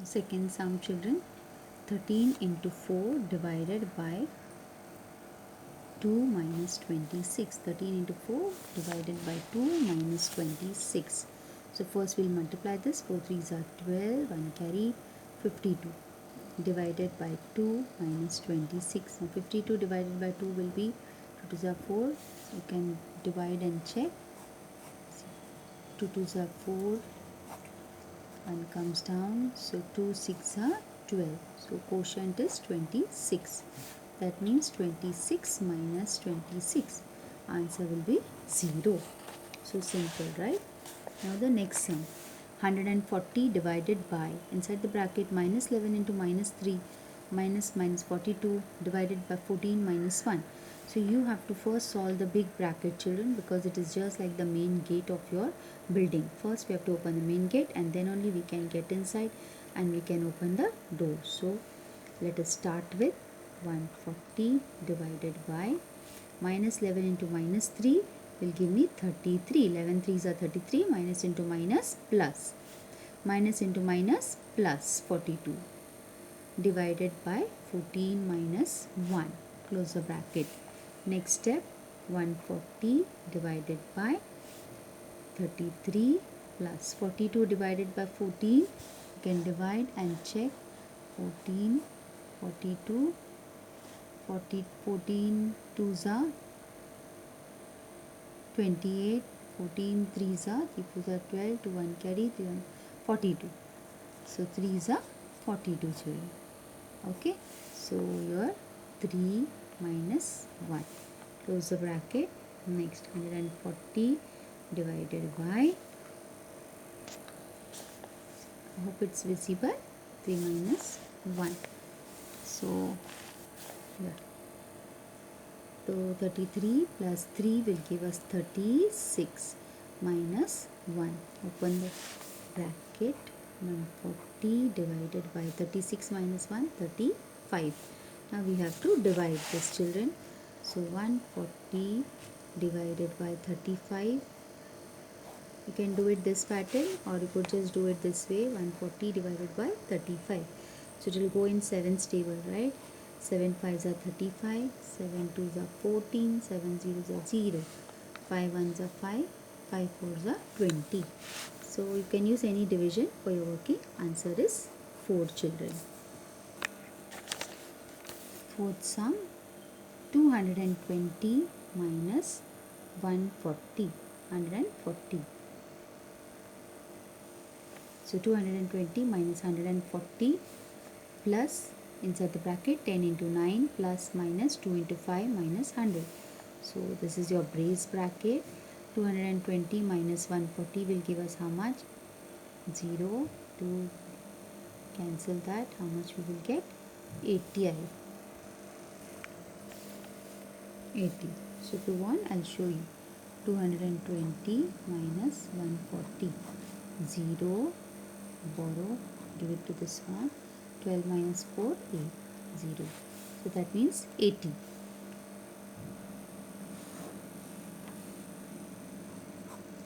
Second sum, children. 13 into 4 divided by 2 minus 26. 13 into 4 divided by 2 minus 26. So first we'll multiply this. 4 3s are 12. 1 carry 52. Divided by 2 minus 26. Now 52 divided by 2 will be 2 2s are 4. So you can divide and check. 2 2s are 4. 1 comes down. So 2 6 are 12. So quotient is 26. That means 26 minus 26. Answer will be 0. So simple, right? Now the next sum. 140 divided by, inside the bracket, minus 11 into minus 3 minus 42 divided by 14 minus 1. So you have to first solve the big bracket, children, because it is just like the main gate of your building. First we have to open the main gate and then only we can get inside and we can open the door. So let us start with 140 divided by minus 11 into minus 3 will give me 33. 11 3s are 33. Minus into minus plus. Minus into minus plus 42 divided by 14 minus 1. Close the bracket. Next step, 140 divided by 33 plus 42 divided by 14. You can divide and check. 14, 42, 14 2s are 28, 14 3s are 3 4s are 12, 2 1 carry 3 1 42. So 3s are 42, children. Okay, so your 3 minus 1. Close the bracket. Next, 140 divided by, I hope it's visible, 3 minus 1. So yeah, so 33 plus 3 will give us 36 minus 1. Open the bracket. 140 divided by 36 minus 1, 35. Now we have to divide this, children. So 140 divided by 35. You can do it this pattern or you could just do it this way. 140 divided by 35. So it will go in 7's table, right? 7 5s are 35, 7 2s are 14, 7 0s are 0, 5 1s are 5, 5 4s are 20. So you can use any division for your working. Answer is 4, children. Fourth sum, 220 minus 140. 140. So 220 minus 140 plus, inside the bracket, 10 into 9 plus minus 2 into 5 minus 100. So this is your brace bracket. 220 minus 140 will give us how much? 0. 2 cancel that. How much we will get? 80. 80. So if you want, I'll show you. 220 minus 140. 0. Borrow. Give it to this one. 12 minus 4, 8. 0. So that means 80.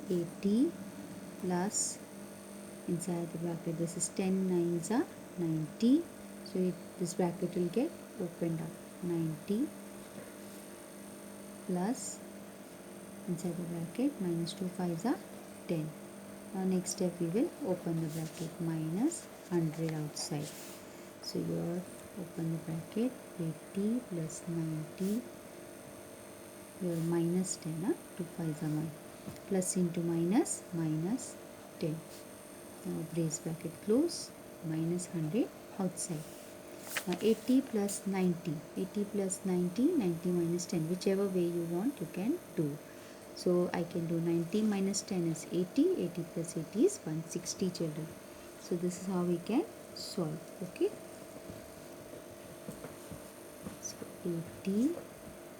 80 plus, inside the bracket, this is 10 9s are 90. So this bracket will get opened up. 90 plus, inside the bracket, minus 2 5s are 10. Now next step we will open the bracket, minus 100 outside. So here open the bracket, 80 plus 90, here minus 10, 2 5s are 1. Plus into minus, minus 10. Now brace bracket close, minus 100 outside. Now 80 plus 90, 80 plus 90, 90 minus 10, whichever way you want you can do. So I can do 90 minus 10 is 80, 80 plus 80 is 160, children. So this is how we can solve, okay. So 80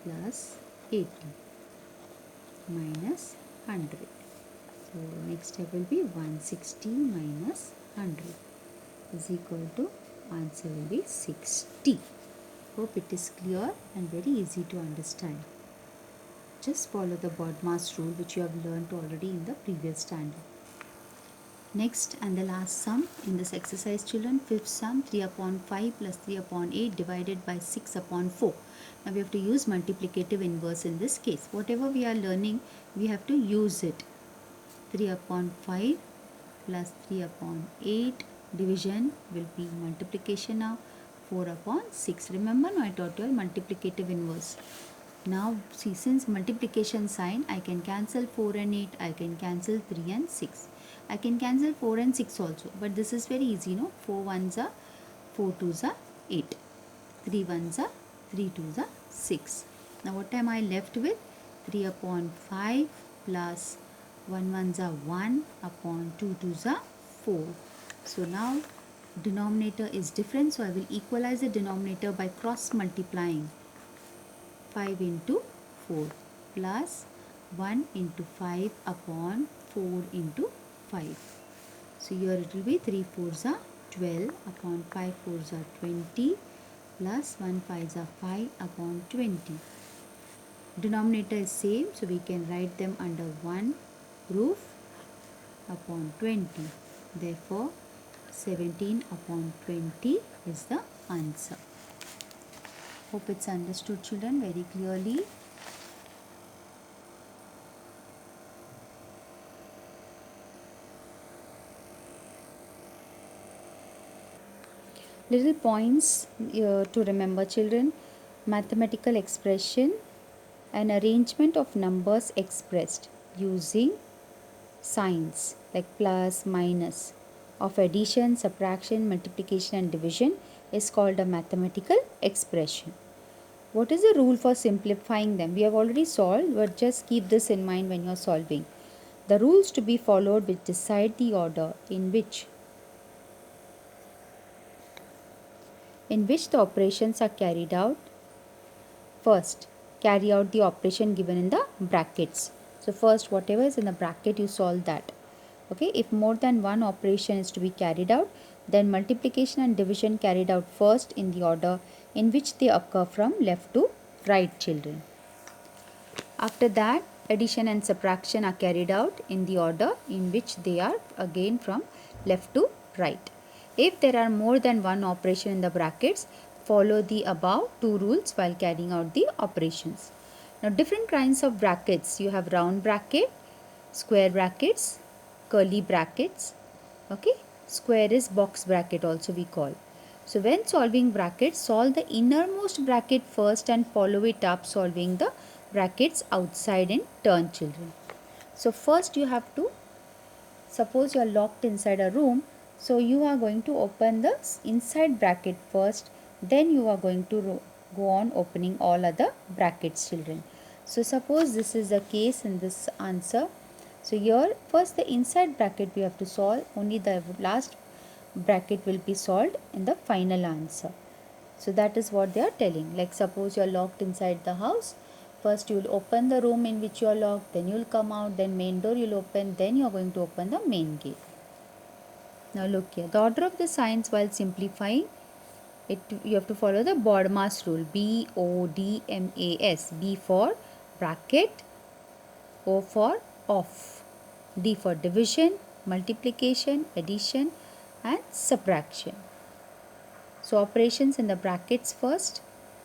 plus 80 minus 100. So next step will be 160 minus 100 is equal to, answer will be 60. Hope it is clear and very easy to understand. Just follow the BODMAS rule which you have learnt already in the previous standard. Next and the last sum in this exercise, children, fifth sum, 3 upon 5 plus 3 upon 8 divided by 6 upon 4. Now we have to use multiplicative inverse in this case. Whatever we are learning, we have to use it. 3 upon 5 plus 3 upon 8 division will be multiplication now. 4 upon 6. Remember, now I taught you all multiplicative inverse. Now see, since multiplication sign, I can cancel 4 and 8, I can cancel 3 and 6. I can cancel 4 and 6 also, but this is very easy, no? 4 ones are 4 twos are 8, 3 ones are 3 twos are 6. Now what am I left with? 3 upon 5 plus 1 ones are 1 upon 2 twos are 4. So now denominator is different, so I will equalize the denominator by cross multiplying. 5 into 4 plus 1 into 5 upon 4 into 5. So here it will be 3 4s are 12 upon 5 4s are 20 plus 1 5s are 5 upon 20. Denominator is same, so we can write them under one roof upon 20. Therefore 17 upon 20 is the answer. Hope it's understood, children, very clearly. Little points to remember, children. Mathematical expression, an arrangement of numbers expressed using signs like plus, minus, of addition, subtraction, multiplication and division is called a mathematical expression. What is the rule for simplifying them? We have already solved, but just keep this in mind when you are solving. The rules to be followed which decide the order in which the operations are carried out. First, carry out the operation given in the brackets. So first, whatever is in the bracket, you solve that. Okay, if more than one operation is to be carried out, then multiplication and division carried out first in the order in which they occur from left to right, children. After that, addition and subtraction are carried out in the order in which they are again from left to right. If there are more than one operation in the brackets, follow the above two rules while carrying out the operations. Now, different kinds of brackets. You have round bracket, square brackets, curly brackets. Okay, square is box bracket also we call. So when solving brackets, solve the innermost bracket first and follow it up solving the brackets outside in turn, children. So first you have to, suppose you are locked inside a room, so you are going to open the inside bracket first, then you are going to go on opening all other brackets, children. So suppose this is the case in this answer. So here first the inside bracket we have to solve, only the last bracket will be solved in the final answer. So that is what they are telling. Like suppose you are locked inside the house, first you will open the room in which you are locked, then you will come out, then main door you will open, then you are going to open the main gate. Now look here, the order of the signs while simplifying it, you have to follow the BODMAS rule. BODMAS. B for bracket, O for off, D for division, multiplication, addition and subtraction. So operations in the brackets first.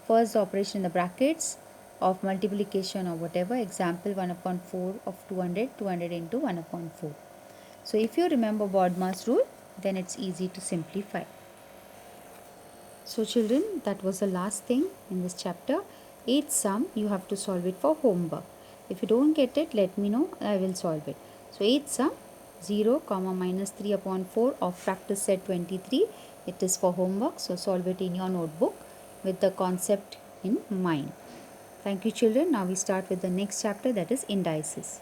First the operation in the brackets of multiplication or whatever. Example 1 upon 4 of 200, 200 into 1 upon 4. So if you remember BODMAS rule, then it's easy to simplify. So children, that was the last thing in this chapter. 8th sum, you have to solve it for homework. If you don't get it, let me know, I will solve it. So 8th sum, 0, minus 3 upon 4 of practice set 23. It is for homework, so solve it in your notebook with the concept in mind. Thank you, children. Now we start with the next chapter, that is indices.